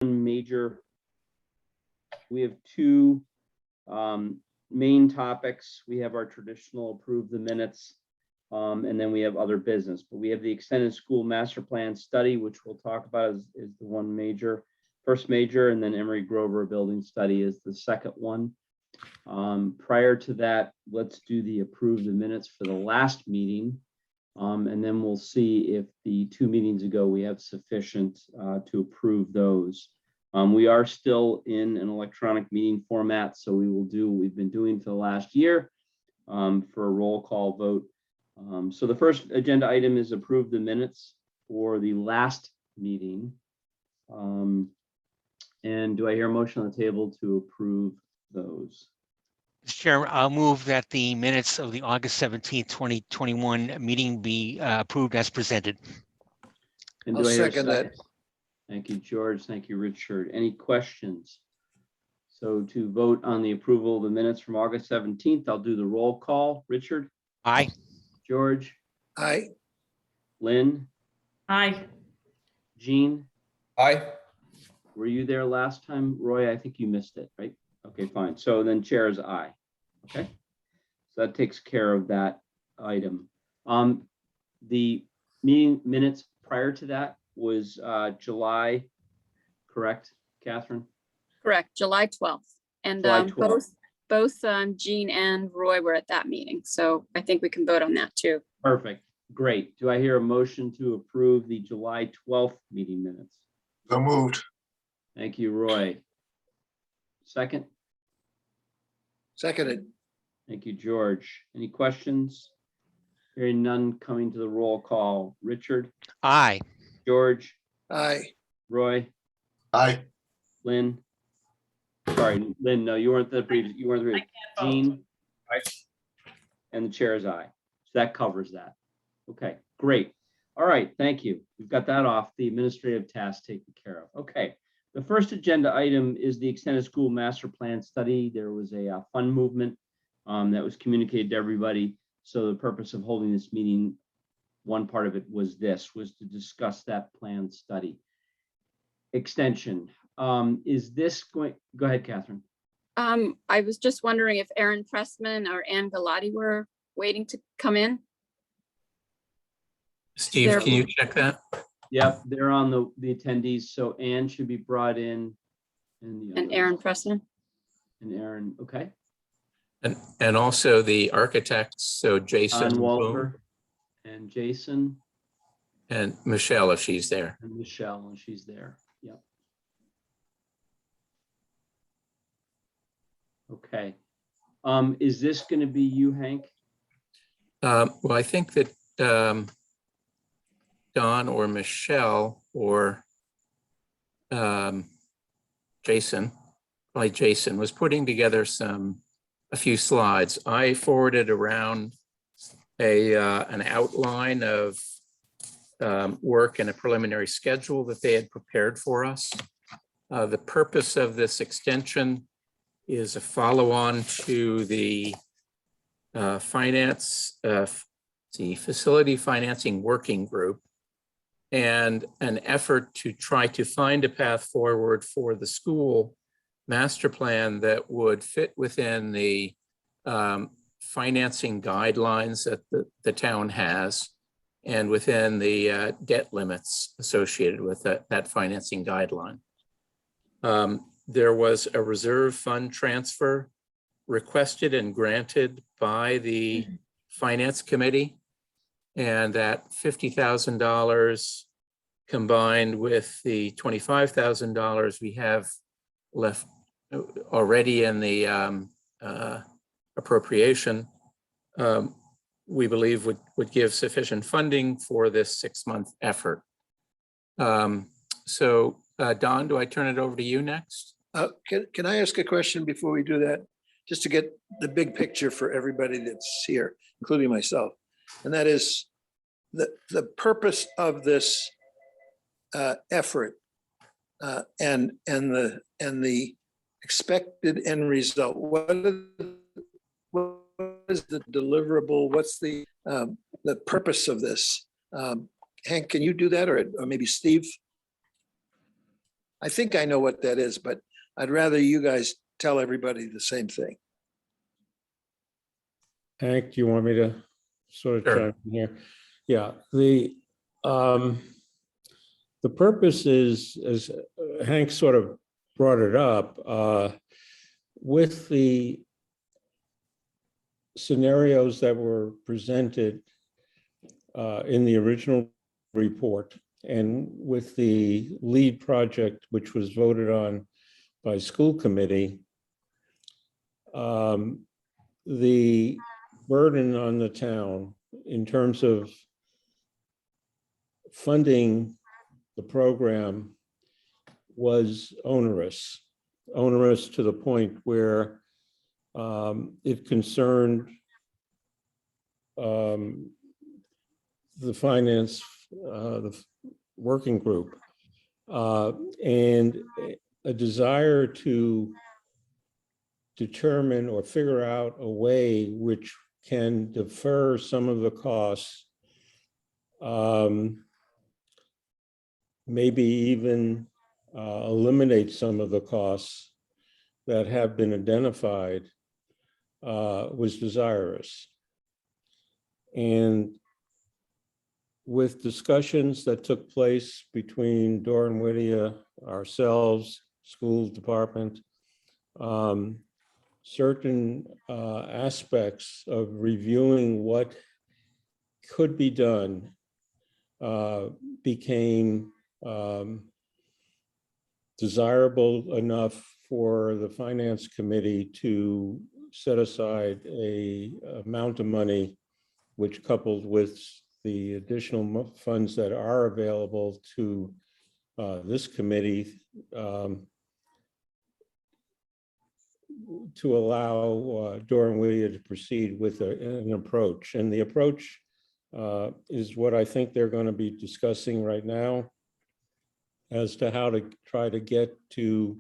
major, we have two main topics. We have our traditional approve the minutes, and then we have other business. But we have the extended school master plan study, which we'll talk about is the one major, first major, and then Emery Grover building study is the second one. Prior to that, let's do the approve the minutes for the last meeting. And then we'll see if the 2 meetings ago we have sufficient to approve those. We are still in an electronic meeting format, so we will do what we've been doing for the last year for a roll call vote. So the first agenda item is approve the minutes for the last meeting. And do I hear a motion on the table to approve those? Mr. Chair, I'll move that the minutes of the August 17th, 2021 meeting be approved as presented. And I'll do I hear a second that. Thank you, George. Thank you, Richard. Any questions? So to vote on the approval of the minutes from August 17th, I'll do the roll call. Richard? Aye. George? Aye. Lynn? Aye. Jean? Aye. Were you there last time? Roy, I think you missed it, right? Okay, fine. So then chair is aye. Okay. So that takes care of that item. The meeting minutes prior to that was July, correct, Catherine? Correct, July 12th. And July 12th. both Jean and Roy were at that meeting. So I think we can vote on that too. Perfect. Great. Do I hear a motion to approve the July 12th meeting minutes? So moved. Thank you, Roy. Second? Seconded. Thank you, George. Any questions? Hearing none, coming to the roll call. Richard? Aye. George? Aye. Roy? Aye. Lynn? Sorry, Lynn, no, you weren't the previous, you weren't the previous. Jean? Aye. And the chair is aye. So that covers that. Okay, great. All right, thank you. We've got that off, the administrative task taken care of. Okay, the first agenda item is the extended school master plan study. There was a fund movement that was communicated to everybody. So the purpose of holding this meeting, one part of it was to discuss that plan study. Extension. Is this going, go ahead, Catherine. I was just wondering if Aaron Pressman or Ann Galati were waiting to come in. Steve, There- can you check that? Yep, they're on the attendees. So Anne should be brought in. And And Aaron Pressman. And Aaron, okay. And also the architects, so Jason John Boone Walper and Jason and Michelle, if she's there. and Michelle, and she's there. Yep. Okay. Is this going to be you, Hank? Well, I think that Don or Michelle or Jason, like Jason, was putting together a few slides. I forwarded around an outline of work and a preliminary schedule that they had prepared for us. The purpose of this extension is a follow-on to the facility financing working group and an effort to try to find a path forward for the school master plan that would fit within the financing guidelines that the town has and within the debt limits associated with that financing guideline. There was a reserve fund transfer requested and granted by the finance committee, and that $50,000 combined with the $25,000 we have left already in the appropriation, we believe would give sufficient funding for this 6-month effort. So Don, do I turn it over to you next? Can I ask a question before we do that? Just to get the big picture for everybody that's here, including myself. And that is the purpose of this effort and the expected end result. What is the deliverable? What's the purpose of this? Hank, can you do that, or maybe Steve? I think I know what that is, but I'd rather you guys tell everybody the same thing. Hank, do you want me to sort of Sure. chime in here? Yeah, the purpose is, as Hank sort of brought it up, with the scenarios that were presented in the original report and with the lead project, which was voted on by school committee, the burden on the town in terms of funding the program was onerous to the point where it concerned the finance, the working group, and a desire to determine or figure out a way which can defer some of the costs, maybe even eliminate some of the costs that have been identified, was desirous. And with discussions that took place between Doran Whittier, ourselves, school department, certain aspects of reviewing what could be done became desirable enough for the finance committee to set aside a amount of money, which, coupled with the additional funds that are available to this committee, to allow Doran Whittier to proceed with an approach. And the approach is what I think they're going to be discussing right now as to how to try to get to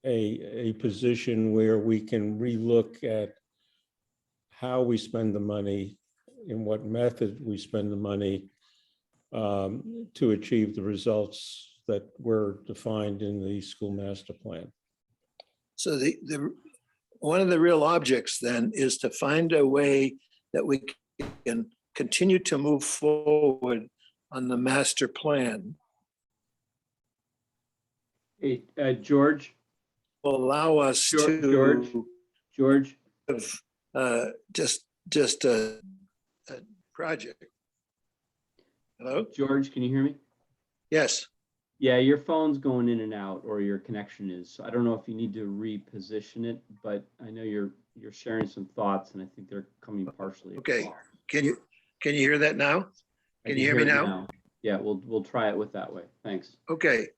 a position where we can relook at how we spend the money, in what method we spend the money, to achieve the results that were defined in the school master plan. So one of the real objects then is to find a way that we can continue to move forward on the master plan, Hey, George, will allow us George, to George, have just a project. Hello? George, can you hear me? Yes. Yeah, your phone's going in and out, or your connection is. So I don't know if you need to reposition it, but I know you're sharing some thoughts, and I think they're coming partially. Okay. across. Can you hear that now? I Can you hear me it now? Yeah, we'll try it with that way. Thanks. Okay.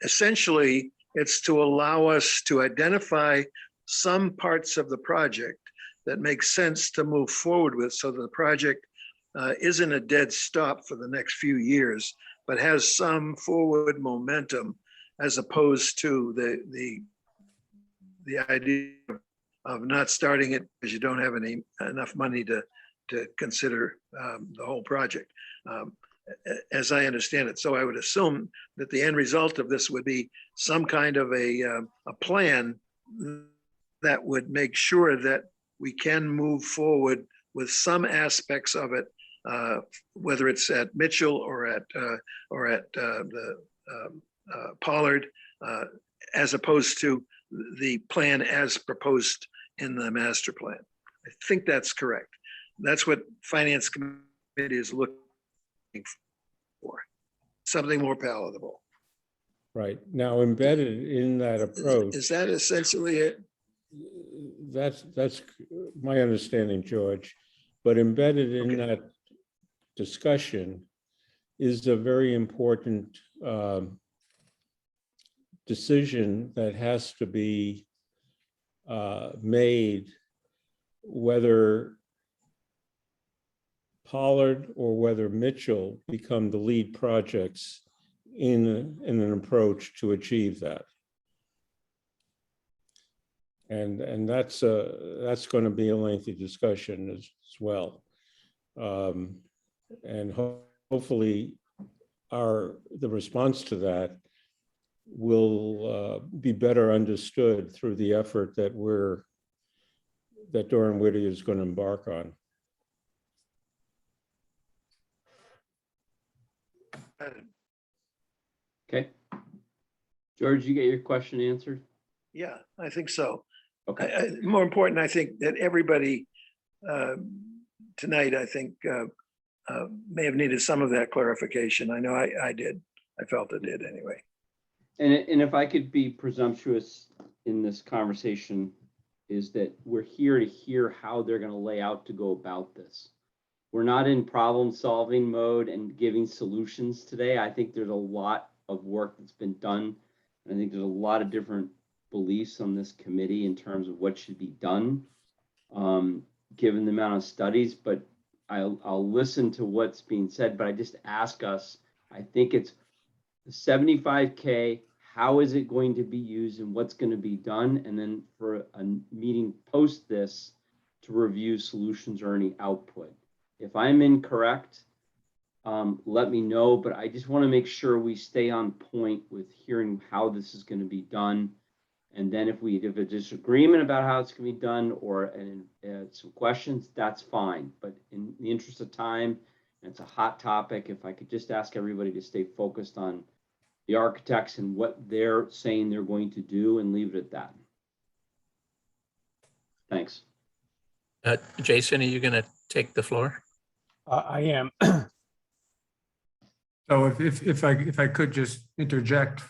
Essentially, it's to allow us to identify some parts of the project that make sense to move forward with, so the project isn't a dead stop for the next few years, but has some forward momentum, as opposed to the idea of not starting it because you don't have enough money to consider the whole project, as I understand it. So I would assume that the end result of this would be some kind of a plan that would make sure that we can move forward with some aspects of it, whether it's at Mitchell or at the Pollard, as opposed to the plan as proposed in the master plan. I think that's correct. That's what Finance Committee is looking for, something more palatable. Right. Now, embedded in that approach, Is that essentially it? that's my understanding, George, but embedded in Okay. that discussion is a very important decision that has to be made, whether Pollard or whether Mitchell become the lead projects in an approach to achieve that. And that's going to be a lengthy discussion as well. And hopefully the response to that will be better understood through the effort that Doran Whitty is going to embark on. Okay. George, you get your question answered? Yeah, I think so. Okay, More important, I think that everybody tonight, I think, may have needed some of that clarification. I know I did. I felt it did anyway. and if I could be presumptuous in this conversation, is that we're here to hear how they're gonna lay out to go about this. We're not in problem-solving mode and giving solutions today. I think there's a lot of work that's been done. I think there's a lot of different beliefs on this committee in terms of what should be done, given the amount of studies, but I'll listen to what's being said, but I just ask us, I think it's the 75K, how is it going to be used and what's going to be done? And then for a meeting post this to review solutions or any output. If I'm incorrect, let me know, but I just want to make sure we stay on point with hearing how this is going to be done. And then if a disagreement about how it's going to be done or some questions, that's fine. But in the interest of time, and it's a hot topic, if I could just ask everybody to stay focused on the architects and what they're saying they're going to do and leave it at that. Thanks. Jason, are you going to take the floor? I am. So if I could just interject,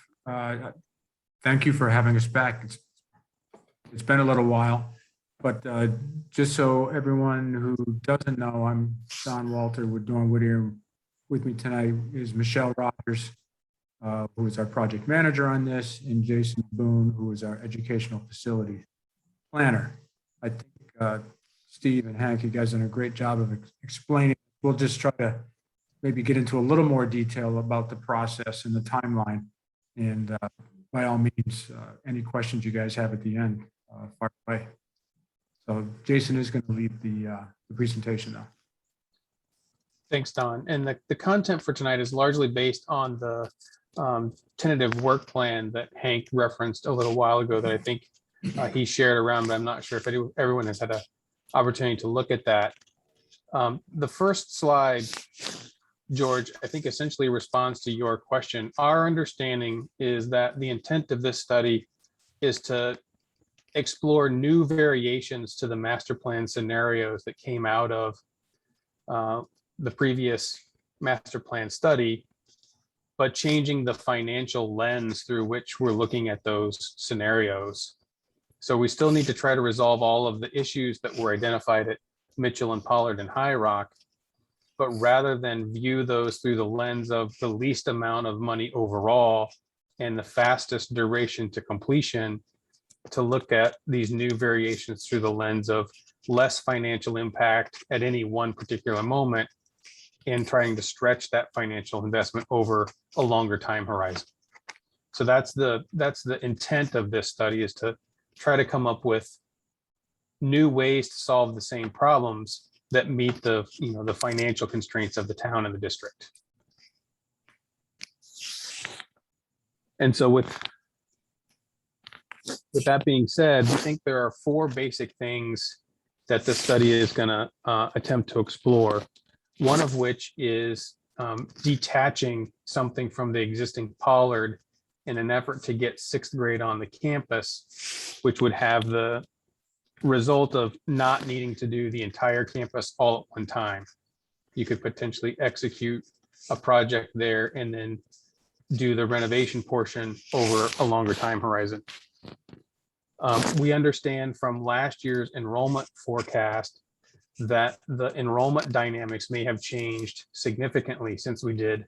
thank you for having us back. It's been a little while, but just so everyone who doesn't know, I'm Don Walter with Doran Whitty. With me tonight is Michelle Rogers, who is our project manager on this, and Jason Boone, who is our educational facility planner. I think Steve and Hank, you guys done a great job of explaining. We'll just try to maybe get into a little more detail about the process and the timeline. And by all means, any questions you guys have at the end, fire away. So Jason is going to lead the presentation now. Thanks, Don. And the content for tonight is largely based on the tentative work plan that Hank referenced a little while ago that I think he shared around, but I'm not sure if everyone has had an opportunity to look at that. The first slide, George, I think essentially responds to your question. Our understanding is that the intent of this study is to explore new variations to the master plan scenarios that came out of the previous master plan study, but changing the financial lens through which we're looking at those scenarios. So we still need to try to resolve all of the issues that were identified at Mitchell and Pollard and High Rock, but rather than view those through the lens of the least amount of money overall and the fastest duration to completion, to look at these new variations through the lens of less financial impact at any one particular moment and trying to stretch that financial investment over a longer time horizon. So that's the intent of this study, is to try to come up with new ways to solve the same problems that meet the financial constraints of the town and the district. And so with that being said, we think there are 4 basic things that the study is going to attempt to explore. One of which is detaching something from the existing Pollard in an effort to get 6th grade on the campus, which would have the result of not needing to do the entire campus all at one time. You could potentially execute a project there and then do the renovation portion over a longer time horizon. We understand from last year's enrollment forecast that the enrollment dynamics may have changed significantly since we did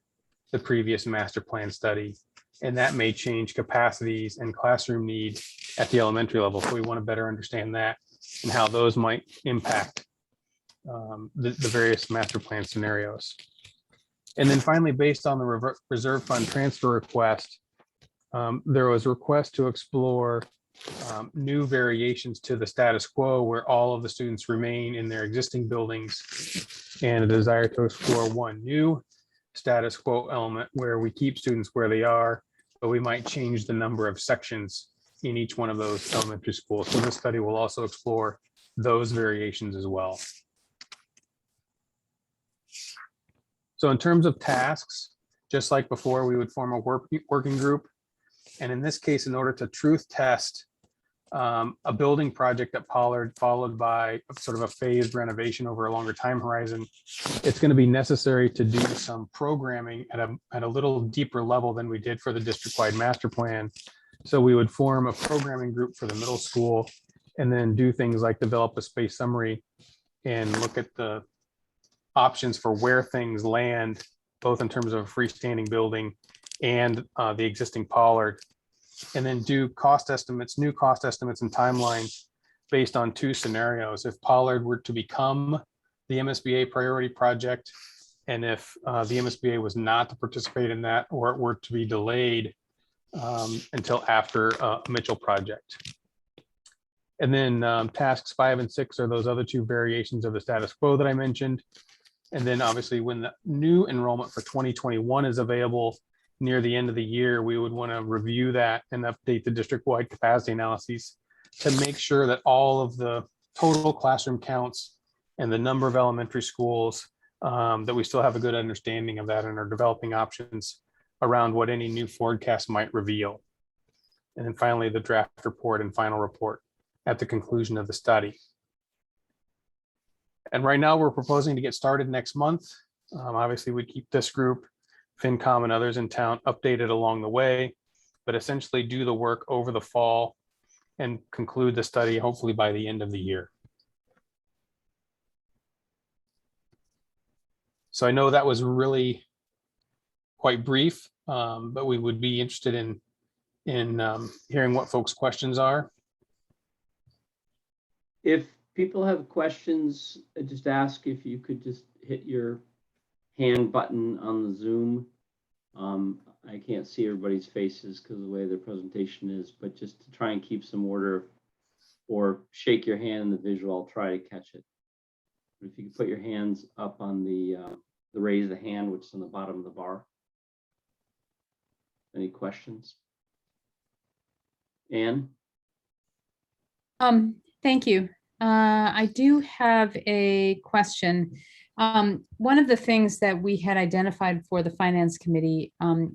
the previous master plan study, and that may change capacities and classroom need at the elementary level. So we want to better understand that and how those might impact the various master plan scenarios. And then finally, based on the reserve fund transfer request, there was a request to explore new variations to the status quo where all of the students remain in their existing buildings, and a desire to explore one new status quo element where we keep students where they are, but we might change the number of sections in each one of those elementary schools. So this study will also explore those variations as well. So in terms of tasks, just like before, we would form a working group. And in this case, in order to truth test a building project at Pollard, followed by sort of a phased renovation over a longer time horizon, it's going to be necessary to do some programming at a little deeper level than we did for the district-wide master plan. So we would form a programming group for the middle school and then do things like develop a space summary and look at the options for where things land, both in terms of a freestanding building and the existing Pollard, and then do cost estimates, new cost estimates and timelines based on two scenarios. If Pollard were to become the MSBA priority project, and if the MSBA was not to participate in that, or it were to be delayed until after Mitchell project. And then tasks 5 and 6 are those other two variations of the status quo that I mentioned. And then obviously when the new enrollment for 2021 is available near the end of the year, we would want to review that and update the district-wide capacity analyses to make sure that all of the total classroom counts and the number of elementary schools, that we still have a good understanding of that and are developing options around what any new forecast might reveal. And then finally, the draft report and final report at the conclusion of the study. And right now we're proposing to get started next month. Obviously, we keep this group, FinCom and others in town updated along the way, but essentially do the work over the fall and conclude the study hopefully by the end of the year. So I know that was really quite brief, but we would be interested in hearing what folks' questions are. If people have questions, just ask if you could just hit your hand button on the Zoom. I can't see everybody's faces because of the way their presentation is, but just to try and keep some order, or shake your hand in the visual, I'll try to catch it. But if you could put your hands up on the raise the hand, which is on the bottom of the bar. Any questions? Anne? Thank you. I do have a question. One of the things that we had identified for the Finance Committee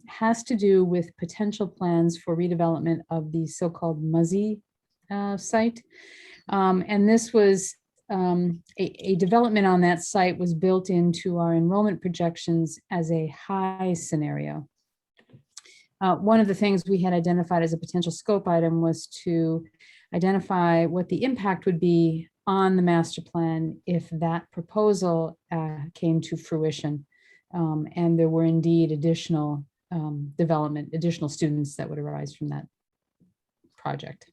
has to do with potential plans for redevelopment of the so-called Muzzy site. And this was a development on that site was built into our enrollment projections as a high scenario. One of the things we had identified as a potential scope item was to identify what the impact would be on the master plan if that proposal came to fruition. And there were indeed additional development, additional students that would arise from that project.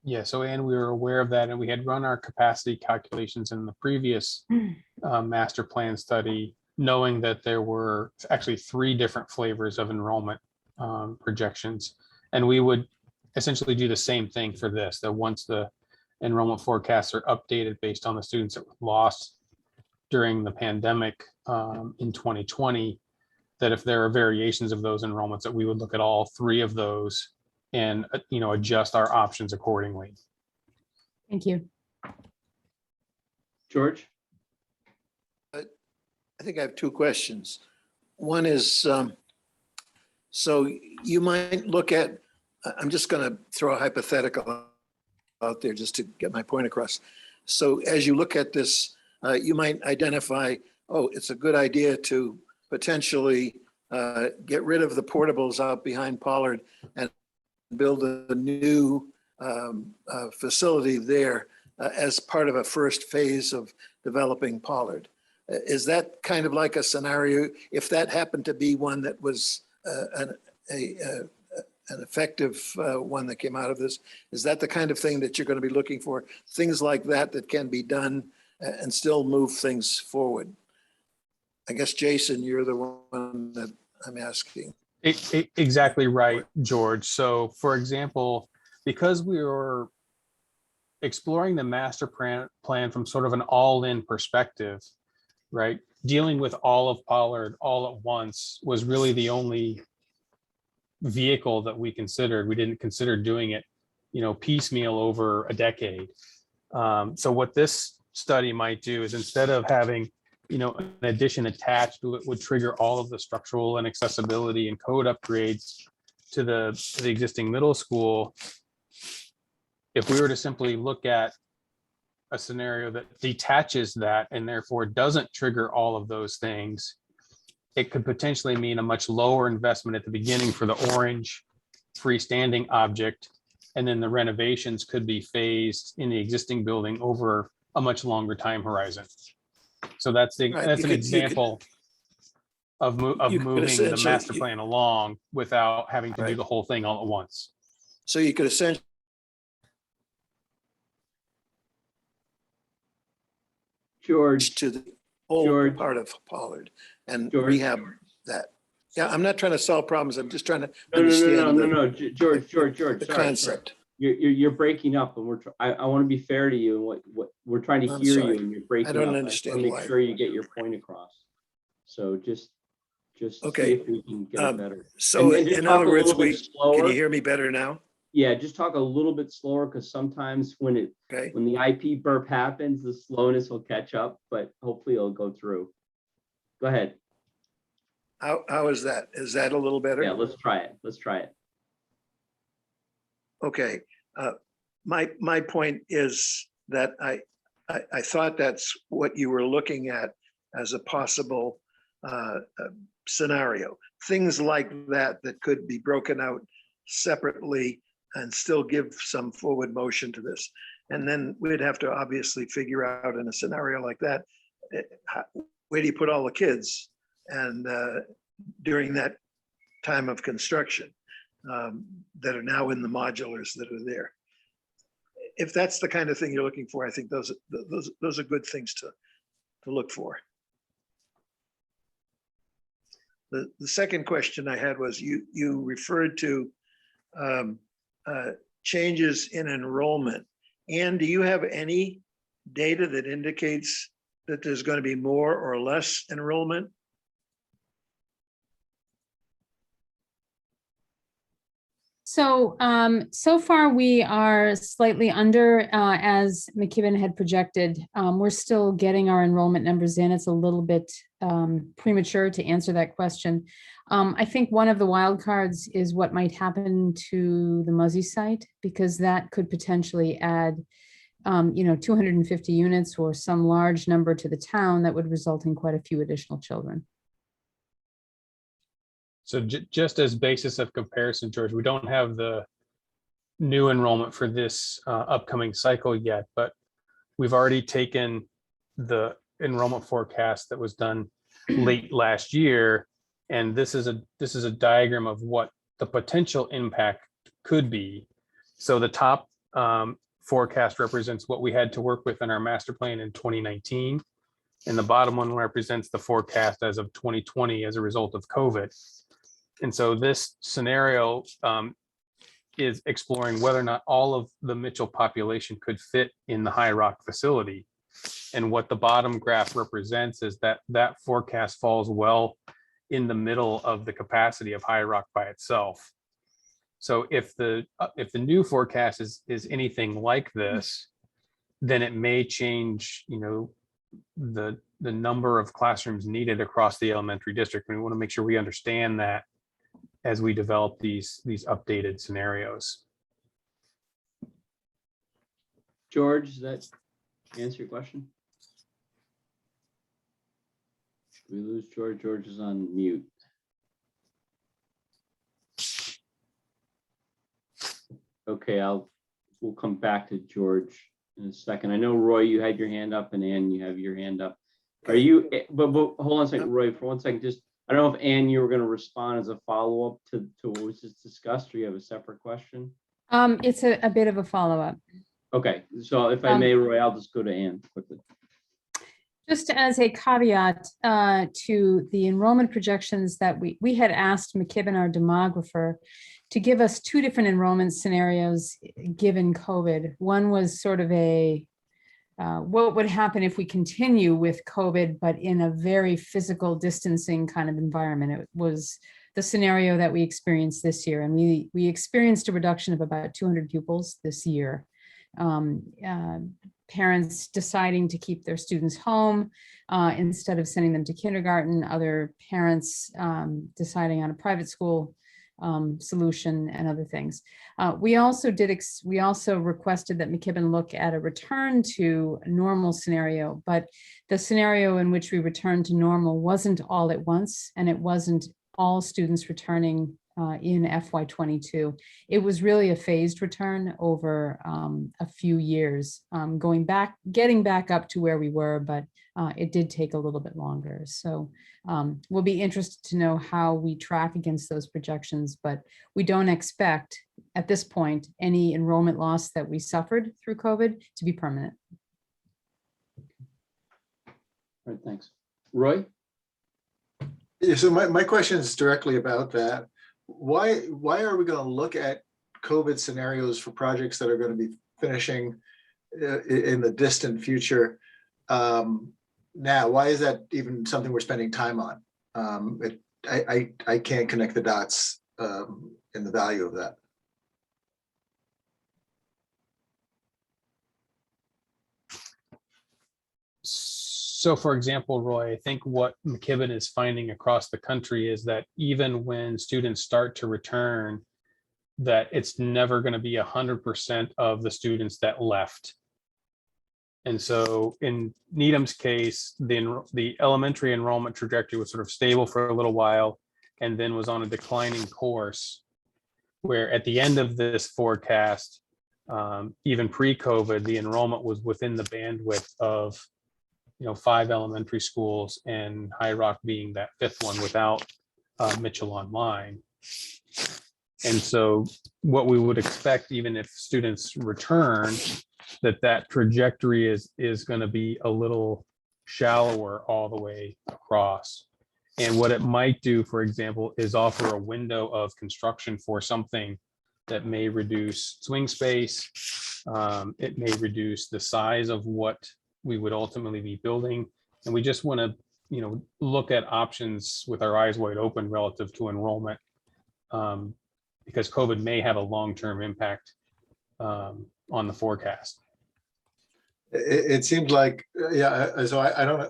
Yeah, so Anne, we were aware of that, and we had run our capacity calculations in the previous master plan study, knowing that there were actually 3 different flavors of enrollment projections. And we would essentially do the same thing for this, that once the enrollment forecasts are updated based on the students that were lost during the pandemic in 2020, that if there are variations of those enrollments, that we would look at all 3 of those and adjust our options accordingly. Thank you. George? I think I have 2 questions. One is, so you might look at, I'm just going to throw a hypothetical out there just to get my point across. So as you look at this, you might identify, oh, it's a good idea to potentially get rid of the portables out behind Pollard and build a new facility there as part of a first phase of developing Pollard. Is that kind of like a scenario, if that happened to be one that was an effective one that came out of this, is that the kind of thing that you're going to be looking for? Things like that that can be done and still move things forward? I guess, Jason, you're the one that I'm asking. Exactly right, George. So for example, because we were exploring the master plan from sort of an all-in perspective, right? dealing with all of Pollard all at once was really the only vehicle that we considered. We didn't consider doing it, piecemeal over a decade. So what this study might do is, instead of having, an addition attached to it would trigger all of the structural and accessibility and code upgrades to the existing middle school. If we were to simply look at a scenario that detaches that and therefore doesn't trigger all of those things, it could potentially mean a much lower investment at the beginning for the orange freestanding object. And then the renovations could be phased in the existing building over a much longer time horizon. So that's Right, an you could- example of you could moving the essentially- master plan along without having to do Right. the whole thing all at once. So you could essentially George, to the whole George. part of Pollard and George. rehab that. Yeah, I'm not trying to solve problems. I'm just trying to no, understand no, George, the sorry. concept. You're breaking up, and I want to be fair to you, and what we're trying to I'm hear sorry. you, and you're breaking don't up. understand wanna why. Make sure you get your point across. So just Okay, see if we can get it um, better. So And just in talk other a words, little bit can slower. you hear me better now? Yeah, just talk a little bit slower, because sometimes when Okay, the IP burp happens, the slowness will catch up, but hopefully it'll go through. Go ahead. how is that? Is that a little better? Yeah, let's try it. Okay, my point is that I thought that's what you were looking at as a possible scenario. Things like that could be broken out separately and still give some forward motion to this. And then we'd have to obviously figure out in a scenario like that, where do you put all the kids? And during that time of construction, that are now in the modulars that are there. If that's the kind of thing you're looking for, I think those are good things to look for. The second question I had was you referred to changes in enrollment. And do you have any data that indicates that there's going to be more or less enrollment? So, so far we are slightly under, as McKibben had projected. We're still getting our enrollment numbers in. It's a little bit premature to answer that question. I think one of the wild cards is what might happen to the Muzzy site, because that could potentially add, 250 units or some large number to the town that would result in quite a few additional children. So just as basis of comparison, George, we don't have the new enrollment for this upcoming cycle yet, but we've already taken the enrollment forecast that was done late last year. And this is a diagram of what the potential impact could be. So the top forecast represents what we had to work with in our master plan in 2019. And the bottom one represents the forecast as of 2020 as a result of COVID. And so this scenario is exploring whether or not all of the Mitchell population could fit in the High Rock facility. And what the bottom graph represents is that forecast falls well in the middle of the capacity of High Rock by itself. So if the new forecast is anything like this, then it may change, the number of classrooms needed across the elementary district. We want to make sure we understand that as we develop these updated scenarios. George, does that answer your question? Did we lose George? George is on mute. Okay, we'll come back to George in a second. I know, Roy, you had your hand up, and Ann, you have your hand up. Are you, but hold on a second, Roy, for 1 second, just, I don't know if Ann, you were going to respond as a follow-up to what was just discussed, or you have a separate question? It's a bit of a follow-up. Okay, so if I may, Roy, I'll just go to Ann quickly. Just as a caveat to the enrollment projections that we had asked McKibben, our demographer, to give us 2 different enrollment scenarios given COVID. One was sort of a what would happen if we continue with COVID, but in a very physical distancing kind of environment. It was the scenario that we experienced this year. And we experienced a reduction of about 200 pupils this year. Parents deciding to keep their students home instead of sending them to kindergarten, other parents deciding on a private school solution and other things. We also requested that McKibben look at a return to a normal scenario, but the scenario in which we returned to normal wasn't all at once, and it wasn't all students returning in FY22. It was really a phased return over a few years, getting back up to where we were, but it did take a little bit longer. So we'll be interested to know how we track against those projections, but we don't expect at this point any enrollment loss that we suffered through COVID to be permanent. All right, thanks. Roy? Yeah, so my question is directly about that. Why are we going to look at COVID scenarios for projects that are going to be finishing in the distant future now? Why is that even something we're spending time on? I can't connect the dots in the value of that. So for example, Roy, I think what McKibben is finding across the country is that even when students start to return, that it's never going to be 100% of the students that left. And so in Needham's case, the elementary enrollment trajectory was sort of stable for a little while and then was on a declining course, where at the end of this forecast, even pre-COVID, the enrollment was within the bandwidth of 5 elementary schools, and High Rock being that 5th one without Mitchell Online. And so what we would expect, even if students return, that trajectory is going to be a little shallower all the way across. And what it might do, for example, is offer a window of construction for something that may reduce swing space. It may reduce the size of what we would ultimately be building. And we just want to, look at options with our eyes wide open relative to enrollment, because COVID may have a long-term impact on the forecast. It seems like, yeah, so I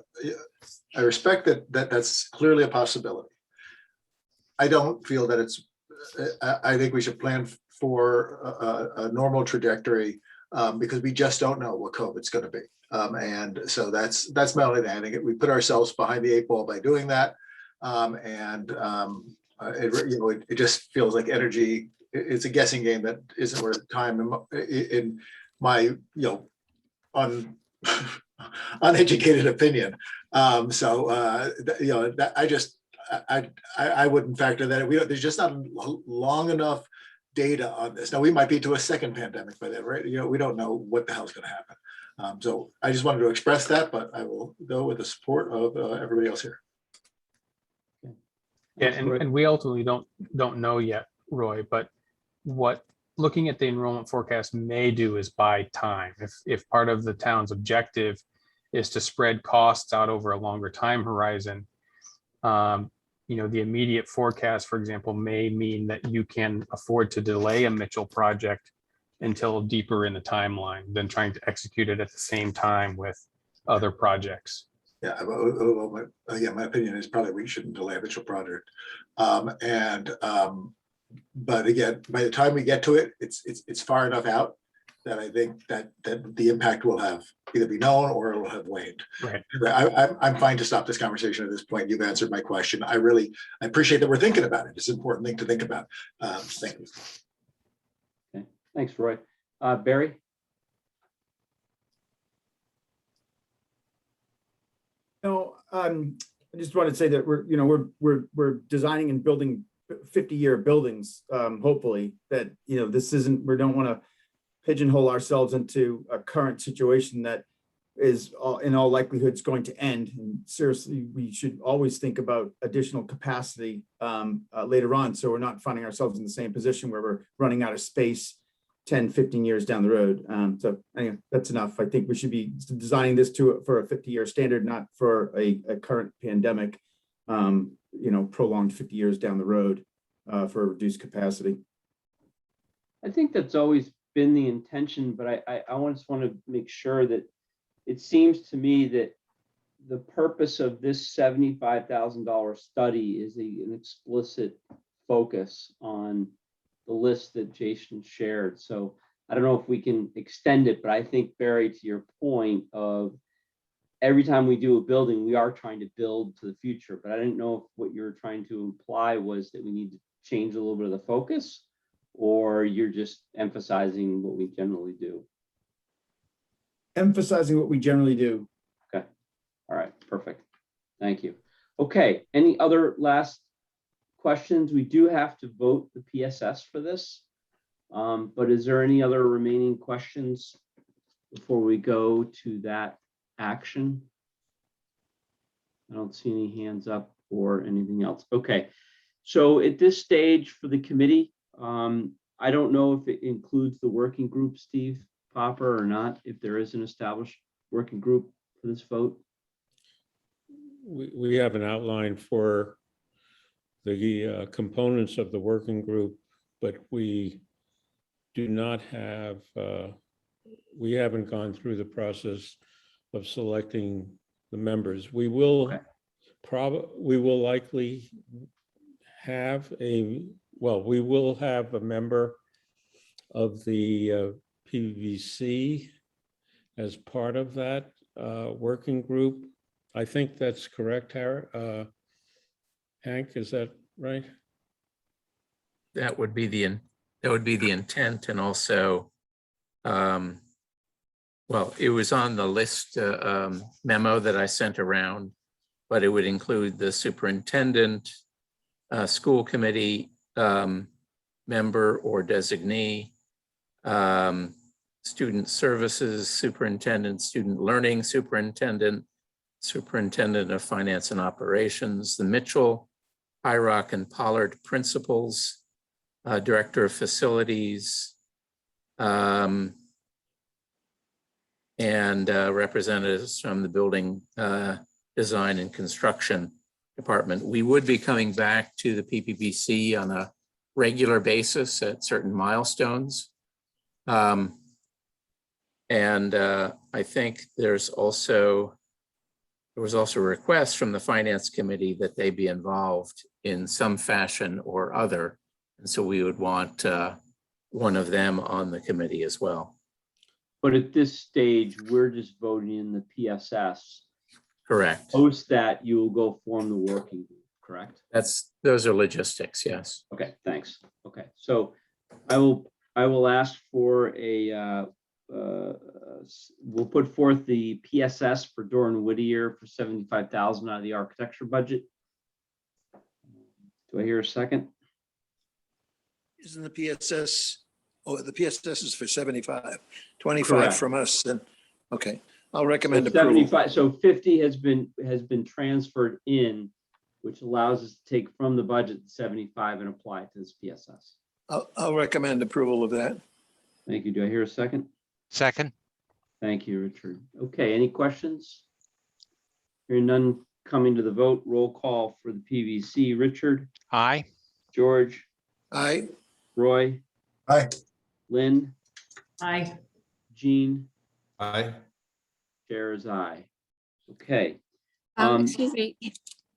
respect that's clearly a possibility. I don't feel that it's, I think we should plan for a normal trajectory because we just don't know what COVID's going to be. And so that's my only thing. I think we put ourselves behind the 8 ball by doing that. It just feels like energy. It's a guessing game that isn't worth time in my, uneducated opinion. I wouldn't factor that. There's just not long enough data on this. Now we might be to a second pandemic by then, right? We don't know what the hell's going to happen. So I just wanted to express that, but I will go with the support of everybody else here. Yeah, and we ultimately don't know yet, Roy, but what looking at the enrollment forecast may do is buy time. If part of the town's objective is to spread costs out over a longer time horizon, the immediate forecast, for example, may mean that you can afford to delay a Mitchell project until deeper in the timeline than trying to execute it at the same time with other projects. Yeah, my opinion is probably we shouldn't delay a Mitchell project. But again, by the time we get to it, it's far enough out that I think that the impact will have either be known or it will have waned. Right. I'm fine to stop this conversation at this point. You've answered my question. I appreciate that we're thinking about it. It's an important thing to think about. Thank you. Okay, thanks, Roy. Barry? No, I just wanted to say that we're designing and building 50-year buildings. Hopefully that this isn't, we don't want to pigeonhole ourselves into a current situation that is in all likelihood is going to end. And seriously, we should always think about additional capacity later on, so we're not finding ourselves in the same position where we're running out of space 15 years down the road. So anyway, that's enough. I think we should be designing this for a 50-year standard, not for a current pandemic, prolonged 50 years down the road for reduced capacity. I think that's always been the intention, but I just want to make sure that it seems to me that the purpose of this $75,000 study is an explicit focus on the list that Jason shared. So I don't know if we can extend it, but I think, Barry, to your point of every time we do a building, we are trying to build to the future, but I didn't know if what you're trying to imply was that we need to change a little bit of the focus, or you're just emphasizing what we generally do. Emphasizing what we generally do. Okay. All right. Perfect. Thank you. Okay. Any other last questions? We do have to vote the PSS for this. But is there any other remaining questions before we go to that action? I don't see any hands up or anything else. Okay. So at this stage for the committee, I don't know if it includes the working group, Steve Popper, or not, if there is an established working group for this vote. We have an outline for the components of the working group, but we do not have, we haven't gone through the process of selecting the members. We will we will likely have we will have a member of the PVC as part of that working group. I think that's correct, Hank, is that right? That would be the intent, and also, well, it was on the list memo that I sent around, but it would include the superintendent, school committee member or designee, student services superintendent, student learning superintendent, superintendent of finance and operations, the Mitchell, Hyrock and Pollard principals, director of facilities, and representatives from the building design and construction department. We would be coming back to the PPPC on a regular basis at certain milestones. And I think there was also a request from the finance committee that they be involved in some fashion or other. And so we would want one of them on the committee as well. But at this stage, we're just voting in the PSS. Correct. Post that, you will go form the working group, correct? Those are logistics, yes. Okay, thanks. Okay, so I will ask for a we'll put forth the PSS for Doran Whittier for $75,000 out of the architecture budget. Do I hear a second? Isn't the PSS, the PSS is for 75, 25 Correct. from us, then, okay. I'll So recommend approval. 75, so 50 has been transferred in, which allows us to take from the budget 75 and apply it to this PSS. I'll recommend approval of that. Thank you. Do I hear a second? Second. Thank you, Richard. Okay, any questions? Hearing none, coming to the vote, roll call for the PVC. Richard, Aye. George, Aye. Roy, Aye. Lynn, Aye. Jean, Aye. chair is aye. Okay, Excuse me,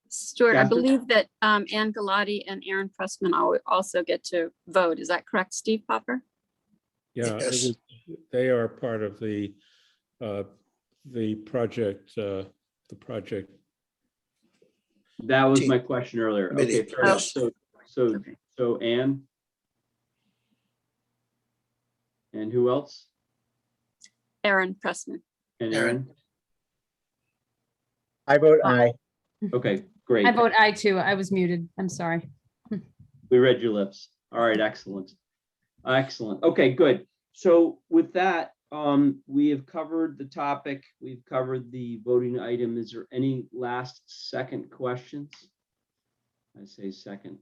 Stuart, I Catherine? believe that Ann Galati and Aaron Pressman also get to vote. Is that correct, Steve Popper? Yeah, Yes. they are part of the project, that was my question earlier. Okay, Committee, fair enough. yes. So Ann? And who else? Aaron Pressman. And Aaron. Aaron? I vote aye. Okay, great. I vote aye too. I was muted. I'm sorry. We read your lips. All right, excellent. Excellent. Okay, good. So with that, we have covered the topic. We've covered the voting item. Is there any last second questions? I say second.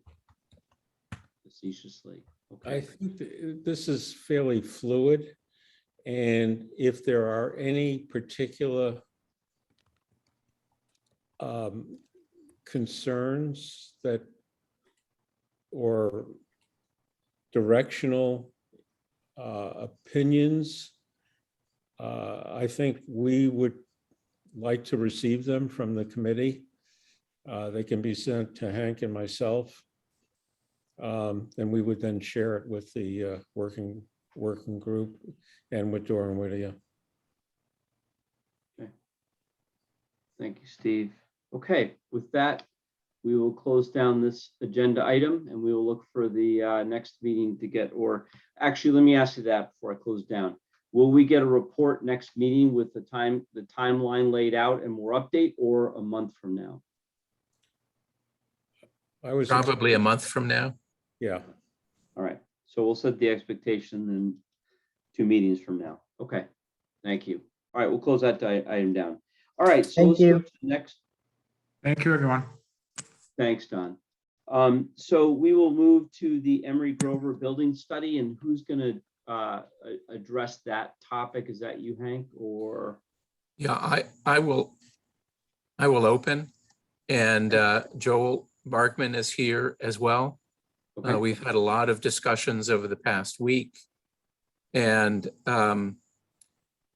The facetiously. I Okay, think this is fairly fluid. And if there are any particular concerns that or directional opinions, I think we would like to receive them from the committee. They can be sent to Hank and myself. And we would then share it with the working group and with Dora and Whittier. thank you, Steve. Okay, with that, we will close down this agenda item and we will look for the next meeting to get, or actually, let me ask you that before I close down. Will we get a report next meeting with the timeline laid out and more update, or a month from now? I was Probably a month from now. Yeah. All right, so we'll set the expectation in 2 meetings from now. Okay, thank you. All right, we'll close that item down. All right, so let's go to the next. Thank you, everyone. Thanks, Don. So we will move to the Emery Grover building study, and who's going to address that topic? Is that you, Hank, or? Yeah, I will open, and Joel Barkman is here as well. Okay. We've had a lot of discussions over the past week, and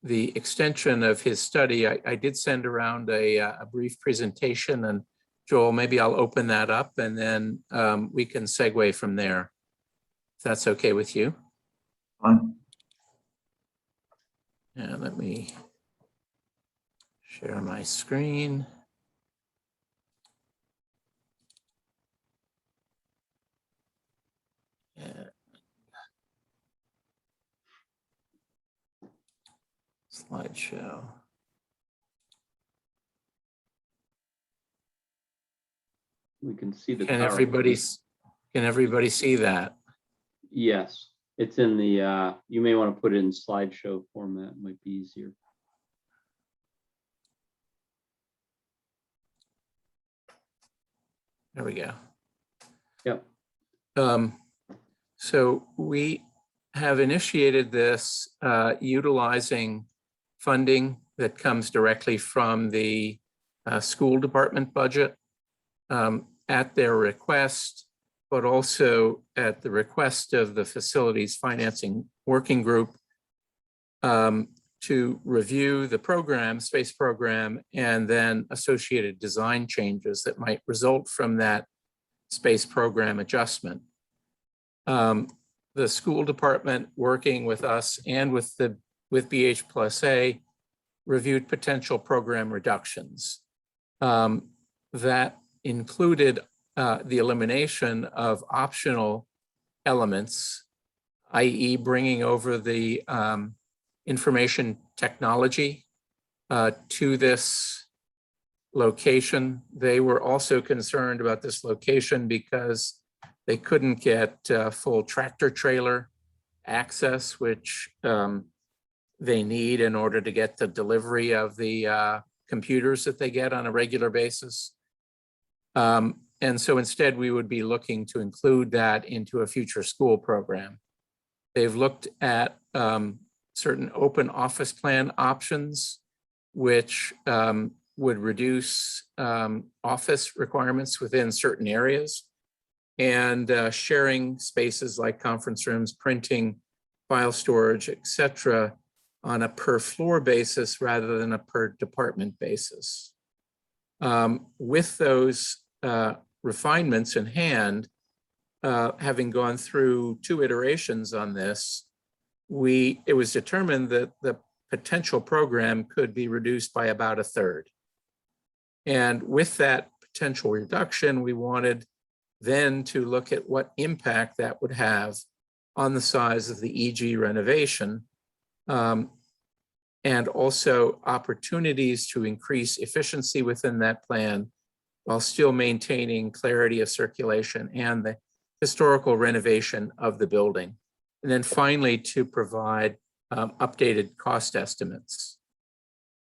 the extension of his study, I did send around a brief presentation, and Joel, maybe I'll open that up and then we can segue from there, if that's okay with you. Fine. Yeah, let me share my screen. Yeah. Slideshow. We can see the. Can PowerPoint. everybody see that? Yes, it's in the, you may want to put it in slideshow format, might be easier. There we go. Yep. So we have initiated this utilizing funding that comes directly from the school department budget at their request, but also at the request of the Facilities Financing Working Group to review the program, space program, and then associated design changes that might result from that space program adjustment. The school department, working with us and with BH+A, reviewed potential program reductions that included the elimination of optional elements, i.e. bringing over the information technology to this location. They were also concerned about this location because they couldn't get full tractor trailer access, which they need in order to get the delivery of the computers that they get on a regular basis. And so instead, we would be looking to include that into a future school program. They've looked at certain open office plan options, which would reduce office requirements within certain areas, and sharing spaces like conference rooms, printing, file storage, et cetera, on a per floor basis rather than a per department basis. With those refinements in hand, having gone through 2 iterations on this, it was determined that the potential program could be reduced by about 1/3. And with that potential reduction, we wanted then to look at what impact that would have on the size of the EG renovation, and also opportunities to increase efficiency within that plan while still maintaining clarity of circulation and the historical renovation of the building. And then finally, to provide updated cost estimates.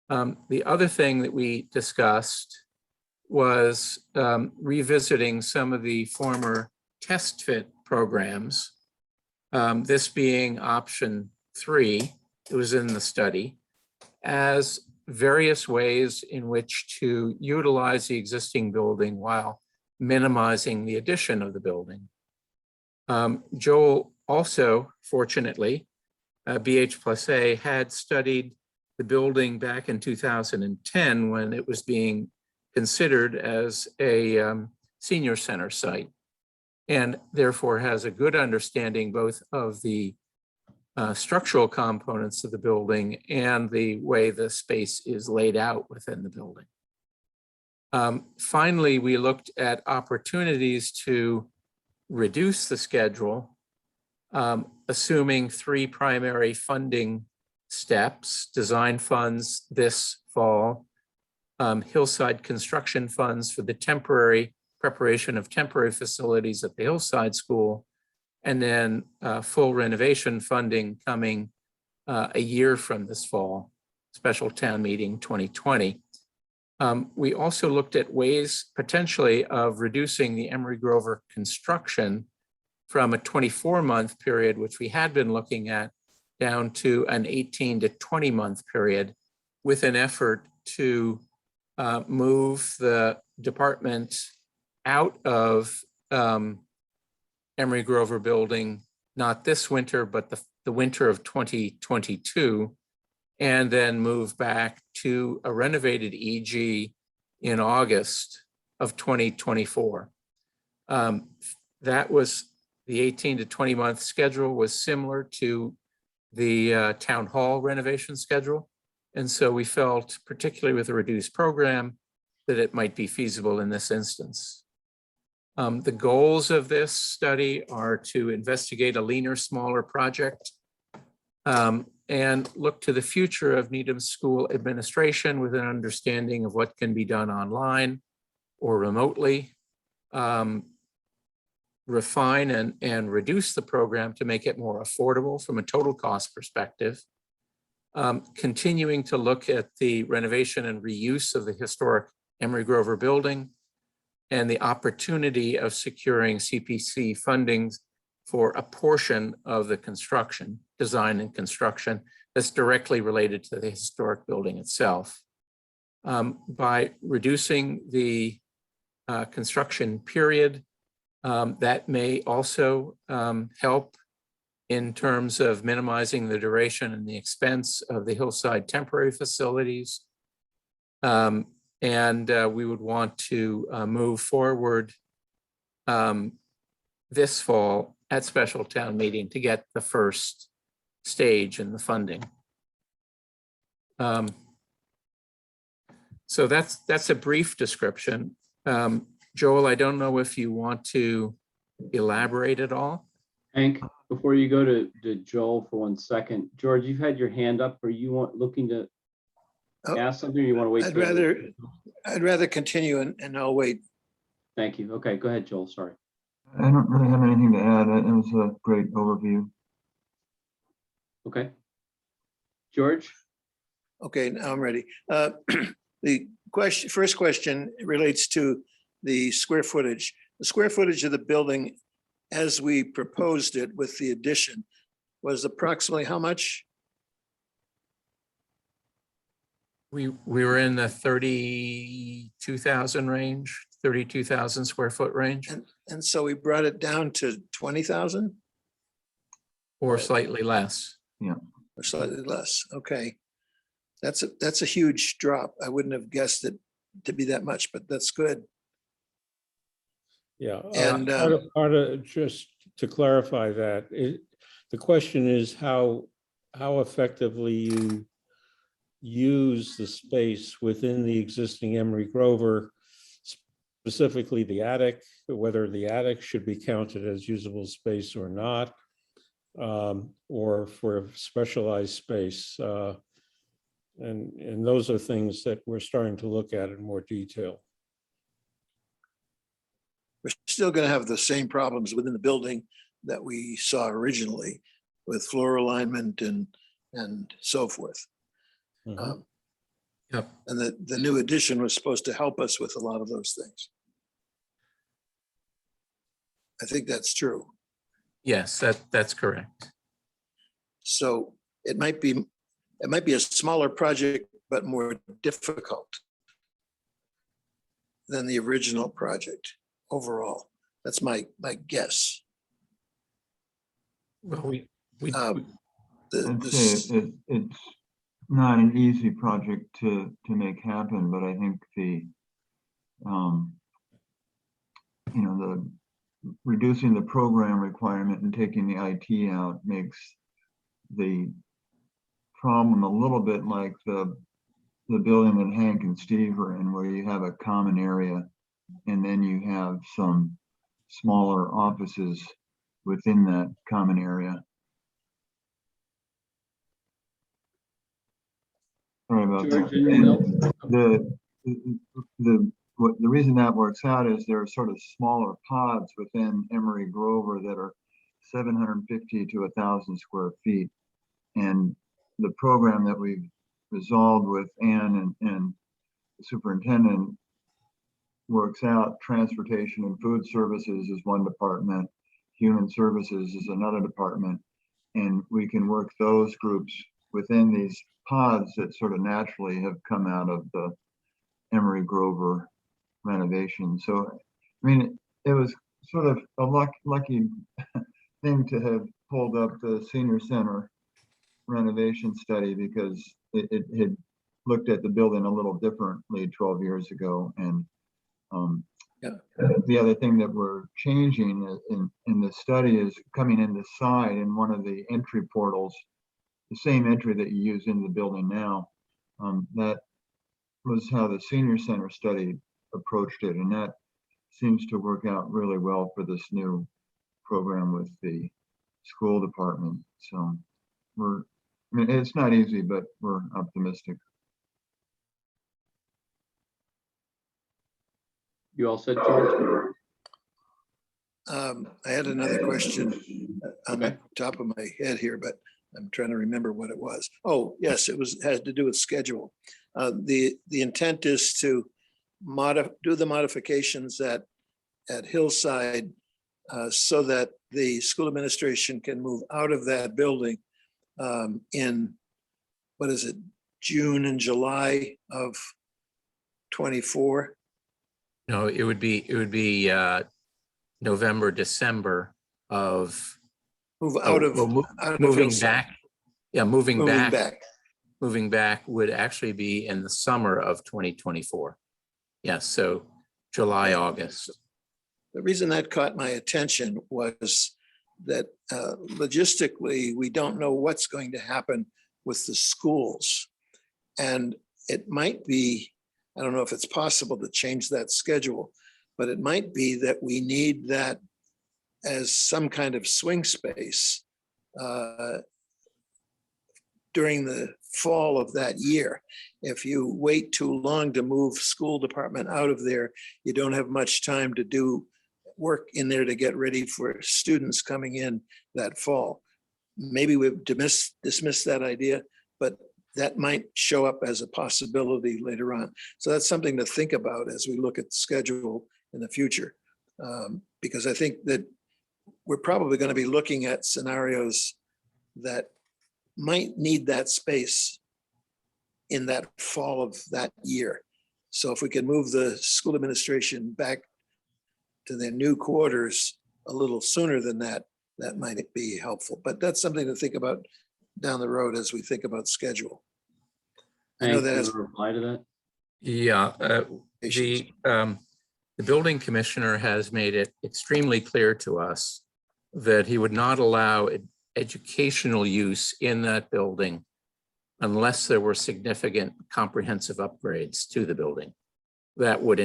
The other thing that we discussed was revisiting some of the former test fit programs. This being option 3, it was in the study, as various ways in which to utilize the existing building while minimizing the addition of the building. Joel also, fortunately, BH+A had studied the building back in 2010 when it was being considered as a senior center site, and therefore has a good understanding both of the structural components of the building and the way the space is laid out within the building. Finally, we looked at opportunities to reduce the schedule, assuming 3 primary funding steps: design funds this fall, hillside construction funds for the temporary preparation of temporary facilities at the Hillside School, and then full renovation funding coming a year from this fall, special town meeting 2020. We also looked at ways potentially of reducing the Emery Grover construction from a 24-month period, which we had been looking at, down to an 18 to 20-month period, with an effort to move the department out of Emery Grover building, not this winter, but the winter of 2022, and then move back to a renovated EG in August of 2024. That was the 18 to 20 month schedule, was similar to the town hall renovation schedule. And so we felt, particularly with a reduced program, that it might be feasible in this instance. The goals of this study are to investigate a leaner, smaller project and look to the future of Needham School administration with an understanding of what can be done online or remotely, refine and reduce the program to make it more affordable from a total cost perspective, continuing to look at the renovation and reuse of the historic Emery Grover building, and the opportunity of securing CPC fundings for a portion of the construction, design and construction, that's directly related to the historic building itself. By reducing the construction period, that may also help in terms of minimizing the duration and the expense of the hillside temporary facilities. And we would want to move forward this fall at special town meeting to get the first stage in the funding. So that's a brief description. Joel, I don't know if you want to elaborate at all. Hank, before you go to Joel for 1 second, George, you've had your hand up. Are you looking to ask something, or you want to wait? I'd rather continue and I'll wait. Thank you. Okay, go ahead, Joel. Sorry. I don't really have anything to add. It was a great overview. Okay. George? Okay, now I'm ready. The first question relates to the square footage. The square footage of the building as we proposed it with the addition was approximately how much? We were in the 32,000 range, 32,000 square foot range. And so we brought it down to 20,000? Or slightly less. Yeah. Or slightly less, okay. That's a huge drop. I wouldn't have guessed it to be that much, but that's good. Yeah, And, just to clarify that, the question is how effectively you use the space within the existing Emery Grover, specifically the attic, whether the attic should be counted as usable space or not, or for specialized space. And those are things that we're starting to look at in more detail. we're still going to have the same problems within the building that we saw originally with floor alignment and so forth. Mhm. Yep. And the new addition was supposed to help us with a lot of those things. I think that's true. Yes, that's correct. So it might be a smaller project, but more difficult than the original project overall. That's my guess. Well, we The- I'd this- say it's not an easy project to make happen, but I think the, the reducing the program requirement and taking the IT out makes the problem a little bit like the building that Hank and Steve are in, where you have a common area and then you have some smaller offices within that common area. Sorry about George, that. anything else? The reason that works out is there are sort of smaller pods within Emery Grover that are 750 to 1,000 square feet. And the program that we've resolved with Ann and the superintendent works out. Transportation and food services is one department, human services is another department, and we can work those groups within these pods that sort of naturally have come out of the Emery Grover renovation. So, I mean, it was sort of a lucky thing to have pulled up the senior center renovation study, because it had looked at the building a little differently 12 years ago. And the other thing that we're changing in the study is coming in the side in one of the entry portals, the same entry that you use in the building now. That was how the senior center study approached it, and that seems to work out really well for this new program with the school department. So I mean, it's not easy, but we're optimistic. You all said, George? I had another question on Okay. the top of my head here, but I'm trying to remember what it was. Oh, yes, had to do with schedule. The intent is to do the modifications at Hillside so that the school administration can move out of that building in, what is it, June and July of 24? No, it would be November, December of. Move out of. out of Moving Hillside. back. Yeah, moving Moving back. back. Moving back would actually be in the summer of 2024. Yes, so July, August. The reason that caught my attention was that logistically, we don't know what's going to happen with the schools. And it might be, I don't know if it's possible to change that schedule, but it might be that we need that as some kind of swing space during the fall of that year. If you wait too long to move school department out of there, you don't have much time to do work in there to get ready for students coming in that fall. Maybe we've dismissed that idea, but that might show up as a possibility later on. So that's something to think about as we look at the schedule in the future. Because I think that we're probably going to be looking at scenarios that might need that space in that fall of that year. So if we can move the school administration back to their new quarters a little sooner than that, that might be helpful. But that's something to think about down the road as we think about schedule. I know Hank, that you has wanna reply to that? Yeah, the building commissioner has made it extremely clear to us that he would not allow educational use in that building unless there were significant comprehensive upgrades to the building. That would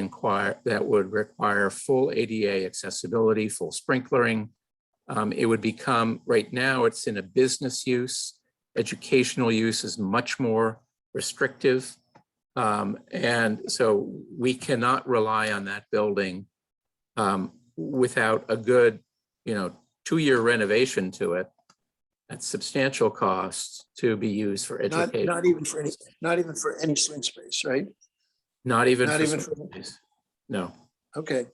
require full ADA accessibility, full sprinklering. It would become, right now it's in a business use. Educational use is much more restrictive. And so we cannot rely on that building without a good, 2-year renovation to it at substantial costs to be used for education. not even for any swing space, right? Not even not for even swing space. No. Okay.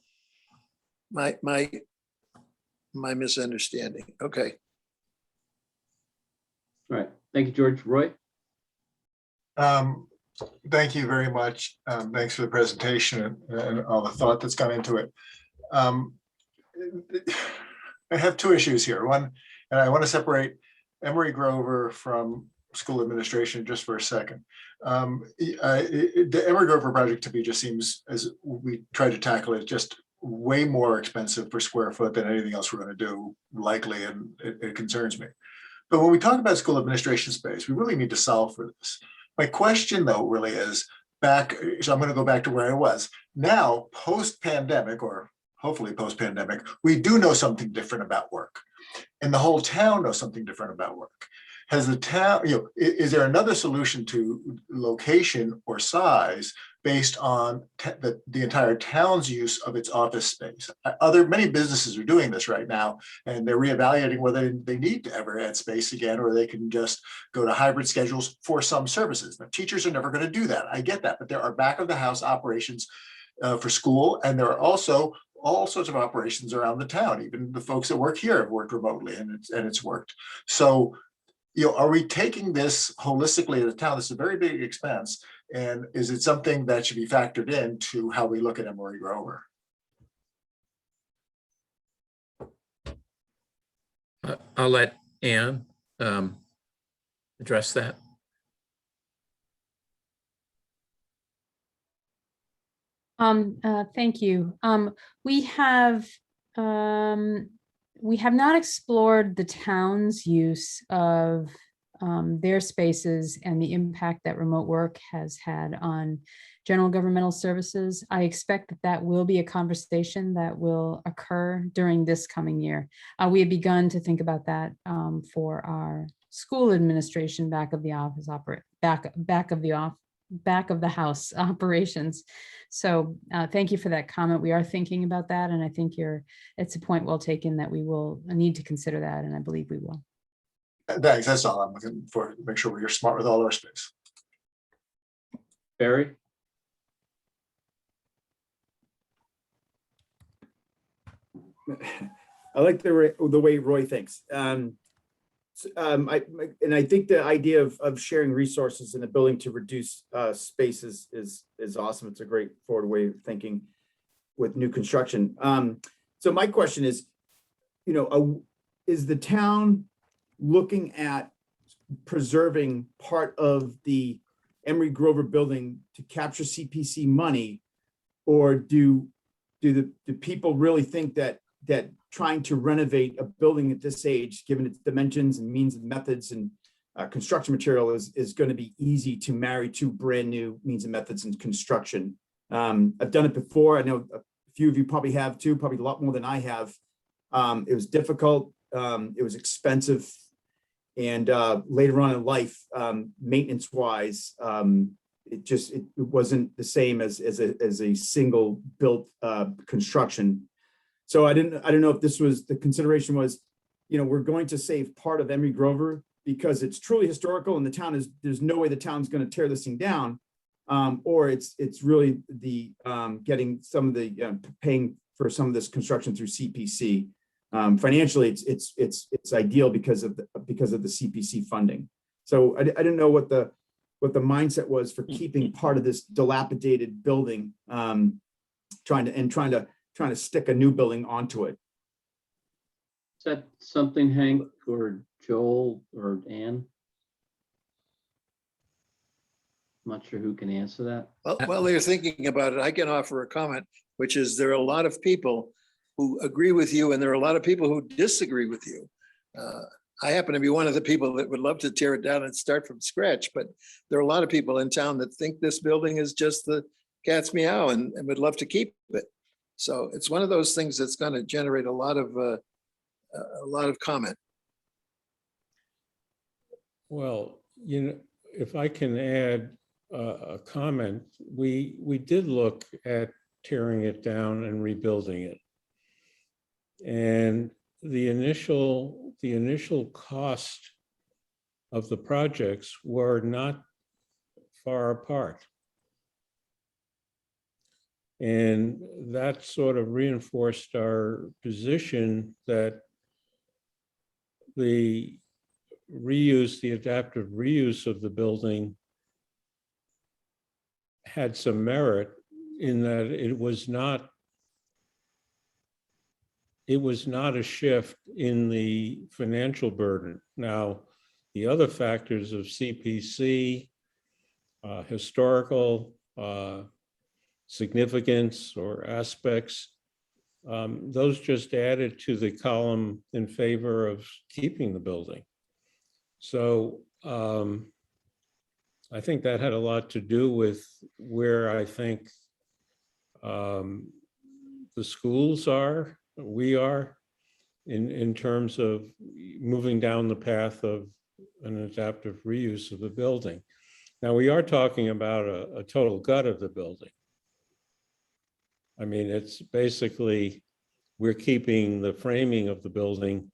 My my misunderstanding. Okay. All right, thank you, George. Roy? Thank you very much. Thanks for the presentation and all the thought that's gone into it. I have two issues here. One, and I want to separate Emery Grover from school administration just for a second. The Emery Grover project to me just seems, as we try to tackle it, just way more expensive per square foot than anything else we're going to do, likely, and it concerns me. But when we talk about school administration space, we really need to solve for this. My question, though, really is so I'm going to go back to where I was. Now, post-pandemic, or hopefully post-pandemic, we do know something different about work. And the whole town knows something different about work. Has the town, is there another solution to location or size based on the entire town's use of its office space? Many businesses are doing this right now, and they're reevaluating whether they need to ever add space again, or they can just go to hybrid schedules for some services. Now, teachers are never going to do that. I get that, but there are back of the house operations for school, and there are also all sorts of operations around the town. Even the folks that work here have worked remotely, and it's worked. So, are we taking this holistically as a town? This is a very big expense. And is it something that should be factored into how we look at Emery Grover? I'll let Ann address that. Thank you. We have not explored the town's use of their spaces and the impact that remote work has had on general governmental services. I expect that will be a conversation that will occur during this coming year. We have begun to think about that for our school administration back of the house operations. So thank you for that comment. We are thinking about that, and I think it's a point well taken that we will need to consider that, and I believe we will. Thanks. That's all I'm looking for. Make sure we're smart with all our space. Barry? I like the way Roy thinks. I think the idea of sharing resources in the building to reduce spaces is awesome. It's a great forward way of thinking with new construction. So my question is, is the town looking at preserving part of the Emery Grover building to capture CPC money, or do people really think that trying to renovate a building at this age, given its dimensions and means and methods and construction material, is going to be easy to marry to brand new means and methods and construction? I've done it before. I know a few of you probably have too, probably a lot more than I have. It was difficult. It was expensive. And later on in life, maintenance wise, it wasn't the same as a single built construction. So I don't know if this was the consideration was, we're going to save part of Emery Grover because it's truly historical and there's no way the town's going to tear this thing down. Or it's really the getting some of the paying for some of this construction through CPC. Financially, it's ideal because of the CPC funding. So I didn't know what the mindset was for keeping part of this dilapidated building, trying to stick a new building onto it. Is that something Hank or Joel or Ann? I'm not sure who can answer that. Well, while they're thinking about it, I can offer a comment, which is there are a lot of people who agree with you, and there are a lot of people who disagree with you. I happen to be one of the people that would love to tear it down and start from scratch, but there are a lot of people in town that think this building is just the cat's meow and would love to keep it. So it's one of those things that's going to generate a lot of comment. Well, if I can add a comment, we did look at tearing it down and rebuilding it. And the initial cost of the projects were not far apart. And that sort of reinforced our position that the reuse, the adaptive reuse of the building had some merit in that it was not a shift in the financial burden. Now, the other factors of CPC, historical significance or aspects, those just added to the column in favor of keeping the building. So I think that had a lot to do with where I think the schools are, we are, in terms of moving down the path of an adaptive reuse of the building. Now, we are talking about a total gut of the building. I mean, it's basically, we're keeping the framing of the building,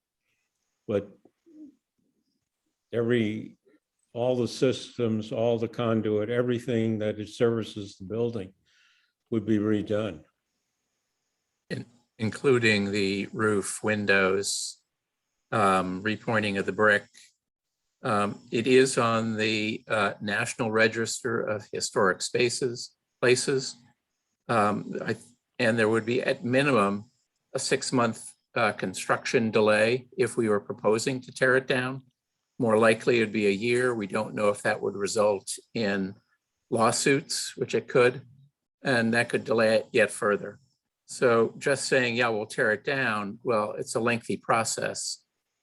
but all the systems, all the conduit, everything that it services the building would be redone. Including the roof, windows, repointing of the brick. It is on the National Register of Historic Places. And there would be at minimum a 6-month construction delay if we were proposing to tear it down. More likely it'd be a year. We don't know if that would result in lawsuits, which it could, and that could delay it yet further. So just saying, yeah, we'll tear it down, well, it's a lengthy process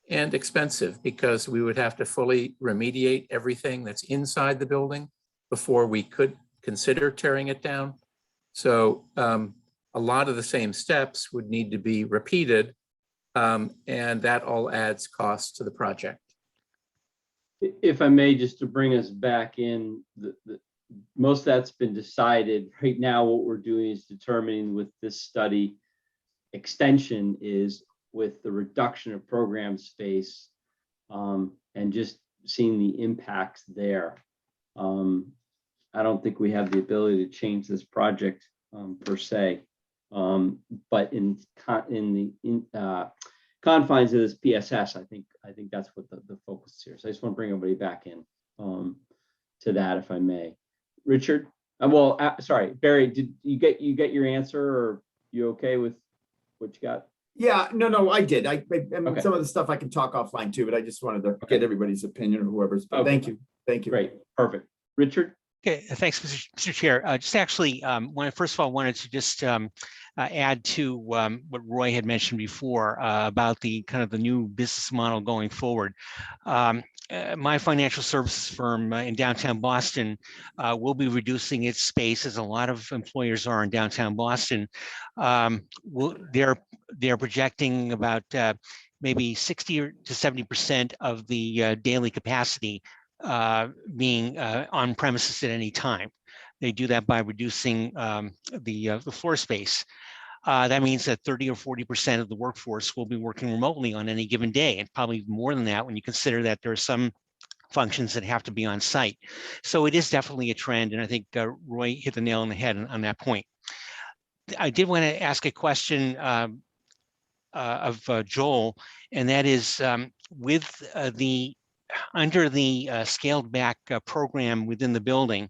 and expensive because we would have to fully remediate everything that's inside the building before we could consider tearing it down. So a lot of the same steps would need to be repeated, and that all adds cost to the project. If I may, just to bring us back in, most of that's been decided. Right now, what we're doing is determining with this study extension is with the reduction of program space and just seeing the impacts there. I don't think we have the ability to change this project per se, but in the confines of this PSS, I think that's what the focus is here. So I just want to bring everybody back in to that, if I may. Richard, sorry, Barry, did you get your answer, or you okay with what you got? Yeah, no, I did. I mean, Okay. some of the stuff I can talk offline too, but I just wanted to get everybody's opinion or whoever's, but Okay. thank you. Great, perfect. Richard? Okay, thanks, Mr. Chair. Just actually, first of all, wanted to just add to what Roy had mentioned before about the kind of the new business model going forward. My financial services firm in downtown Boston will be reducing its space, as a lot of employers are in downtown Boston. They're projecting about maybe 60 to 70% of the daily capacity being on premises at any time. They do that by reducing the floor space. That means that 30 or 40% of the workforce will be working remotely on any given day, and probably more than that when you consider that there are some functions that have to be on site. So it is definitely a trend, and I think Roy hit the nail on the head on that point. I did want to ask a question of Joel, and that is with under the scaled back program within the building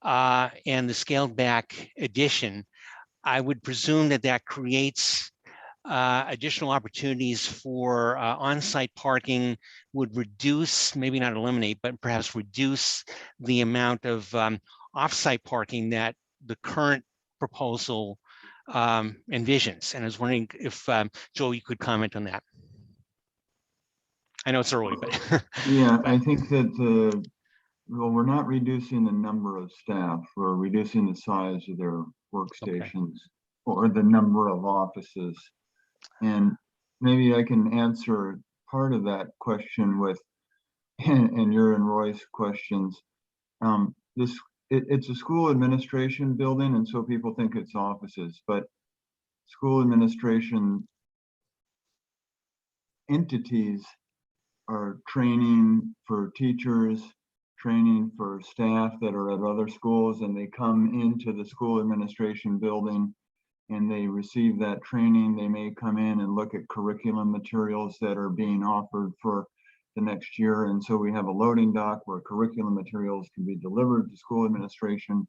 and the scaled back addition, I would presume that creates additional opportunities for on-site parking, would reduce, maybe not eliminate, but perhaps reduce the amount of off-site parking that the current proposal envisions. And I was wondering if, Joel, you could comment on that. I know it's early, but. Yeah, I think that, well, we're not reducing the number of staff, we're reducing the size of their workstations or the number of offices. And maybe I can answer part of that question with, and your and Roy's questions. It's a school administration building, and so people think it's offices, but school administration entities are training for teachers, training for staff that are at other schools, and they come into the school administration building and they receive that training, they may come in and look at curriculum materials that are being offered for the next year. And so we have a loading dock where curriculum materials can be delivered to school administration,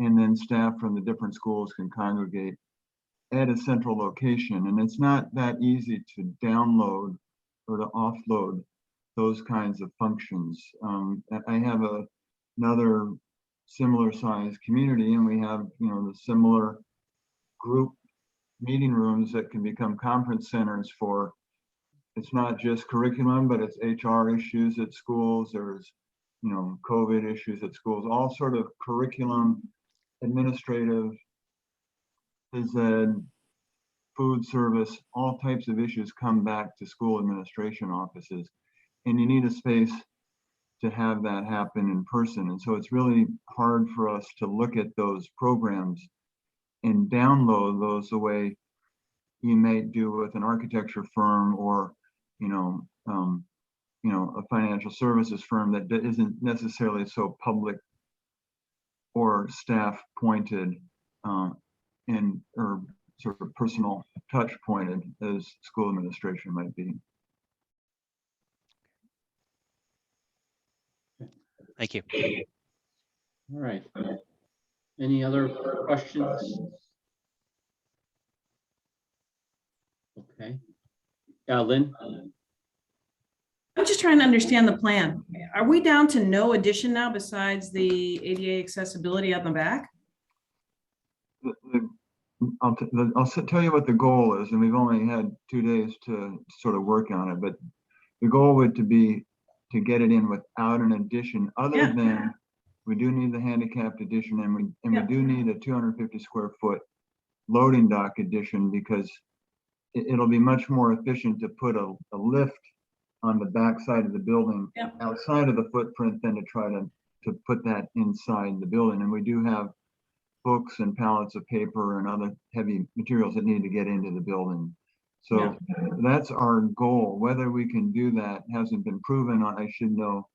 and then staff from the different schools can congregate at a central location. And it's not that easy to download or to offload those kinds of functions. I have another similar sized community, and we have, the similar group meeting rooms that can become conference centers for, it's not just curriculum, but it's HR issues at schools. There's, COVID issues at schools, all sort of curriculum, administrative, phys ed, food service, all types of issues come back to school administration offices. And you need a space to have that happen in person. And so it's really hard for us to look at those programs and download those the way you may do with an architecture firm or, a financial services firm that isn't necessarily so public or staff pointed and or sort of personal touch pointed as school administration might be. Thank you. All right. Any other questions? Okay. Lynn? I'm just trying to understand the plan. Are we down to no addition now besides the ADA accessibility on the back? I'll tell you what the goal is, and we've only had 2 days to sort of work on it, but the goal would be to get it in without an addition, other than we do need the handicapped addition, and we do need a 250 square foot loading dock addition, because it'll be much more efficient to put a lift on the back side of the building outside of the footprint than to try to put that inside the building. And we do have books and pallets of paper and other heavy materials that need to get into the building. So that's our goal. Whether we can do that hasn't been proven. I should know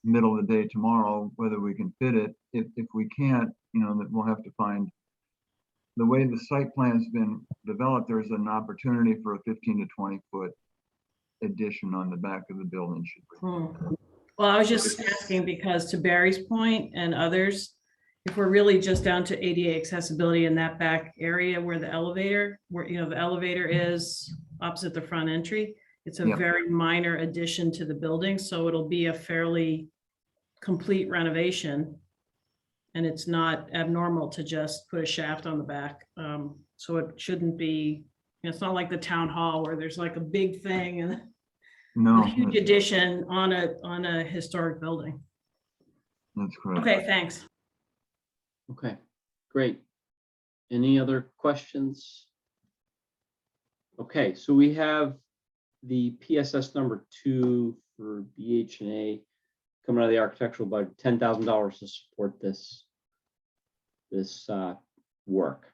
middle of the day tomorrow whether we can fit it. If we can't, that we'll have to find, the way the site plan's been developed, there's an opportunity for a 15 to 20 foot addition on the back of the building. Well, I was just asking because, to Barry's point and others, if we're really just down to ADA accessibility in that back area where the elevator is opposite the front entry, it's a very minor addition to the building. So it'll be a fairly complete renovation. And it's not abnormal to just put a shaft on the back. So it shouldn't be, it's not like the town hall where there's like a big thing and a huge addition on a historic building. That's correct. Okay, thanks. Okay, great. Any other questions? Okay, so we have the PSS number 2 for BH&A coming out of the architectural budget, $10,000 to support this work.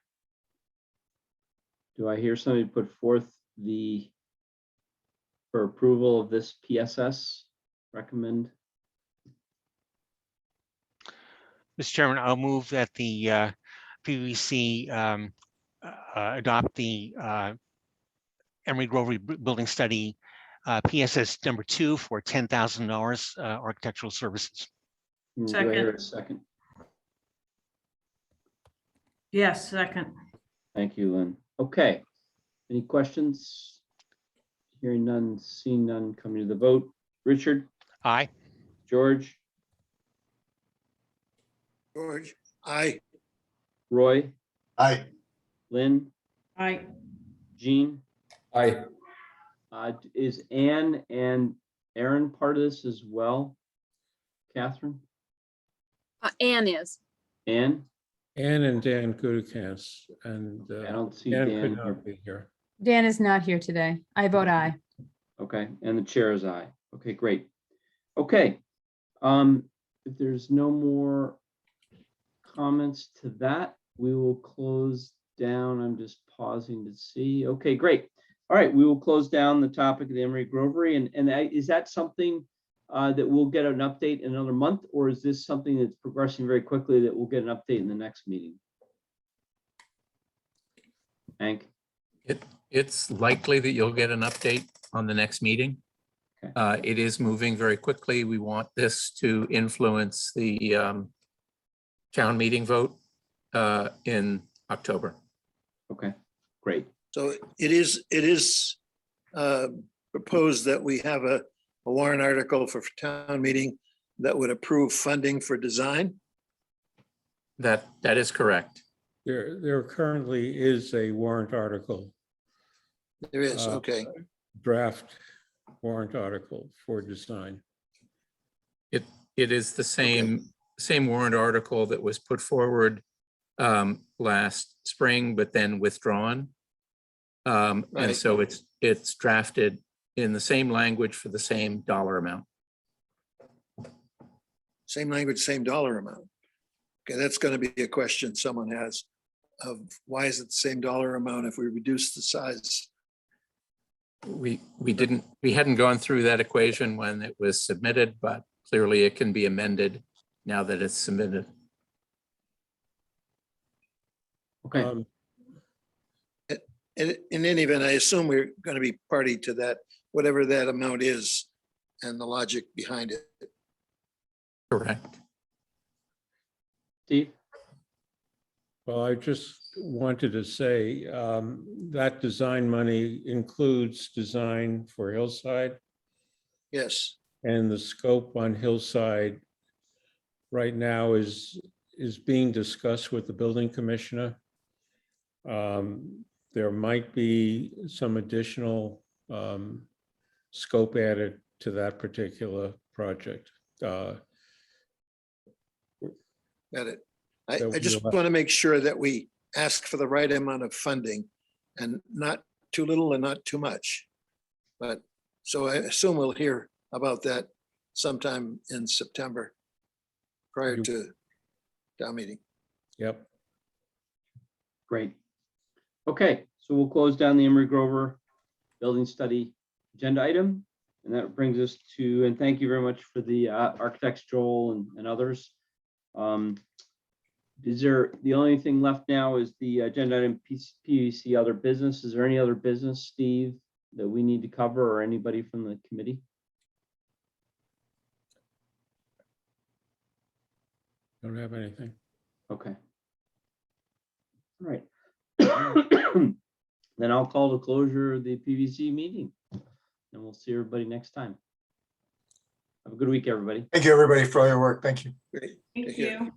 Do I hear somebody put forth for approval of this PSS? Recommend. Mr. Chairman, I'll move that the PVC adopt the Emery Grovery Building Study PSS number 2 for $10,000 architectural services. Do I hear a second? Yes, second. Thank you, Lynn. Okay. Any questions? Hearing none, seeing none, coming to the vote. Richard? Aye. George? George, aye. Roy? Aye. Lynn? Aye. Jean? Aye. Is Anne and Aaron part of this as well? Catherine? Anne is. Anne? Ann and Dan Gutekunst, and I don't see Dan Dan could here. not be here. Dan is not here today. I vote aye. Okay, and the chair is aye. Okay, great. Okay. If there's no more comments to that, we will close down. I'm just pausing to see. Okay, great. All right, we will close down the topic of the Emery Grovery. And is that something that we'll get an update in another month, or is this something that's progressing very quickly that we'll get an update in the next meeting? Hank? It's likely that you'll get an update on the next meeting. Okay. It is moving very quickly. We want this to influence the town meeting vote in October. Okay, great. So it is proposed that we have a warrant article for town meeting that would approve funding for design. That is correct. There currently is a warrant article, There is, Uh, okay. draft warrant article for design. It is the same warrant article that was put forward last spring, but then withdrawn. And Right. so it's drafted in the same language for the same dollar amount. Same language, same dollar amount. Okay, that's going to be a question someone has of why is it the same dollar amount if we reduce the size? We hadn't gone through that equation when it was submitted, but clearly it can be amended now that it's submitted. Okay, In any event, I assume we're going to be party to that, whatever that amount is and the logic behind it. Correct. Steve? Well, I just wanted to say that design money includes design for Hillside, Yes, and the scope on Hillside right now is being discussed with the building commissioner. There might be some additional scope added to that particular project. got it. I That just we'll- want to make sure that we ask for the right amount of funding and not too little and not too much. But, so I assume we'll hear about that sometime in September prior You- to town meeting. Yep. Great. Okay, so we'll close down the Emery Grover Building Study agenda item. And that brings us to, and thank you very much for the architects, Joel and others. Is there, the only thing left now is the agenda item PVC other business. Is there any other business, Steve, that we need to cover or anybody from the committee? Don't have anything. Okay. All right. Then I'll call the closure of the PVC meeting. And we'll see everybody next time. Have a good week, everybody. Thank you, everybody, for all your work. Thank you. Great. Thank Take care. you.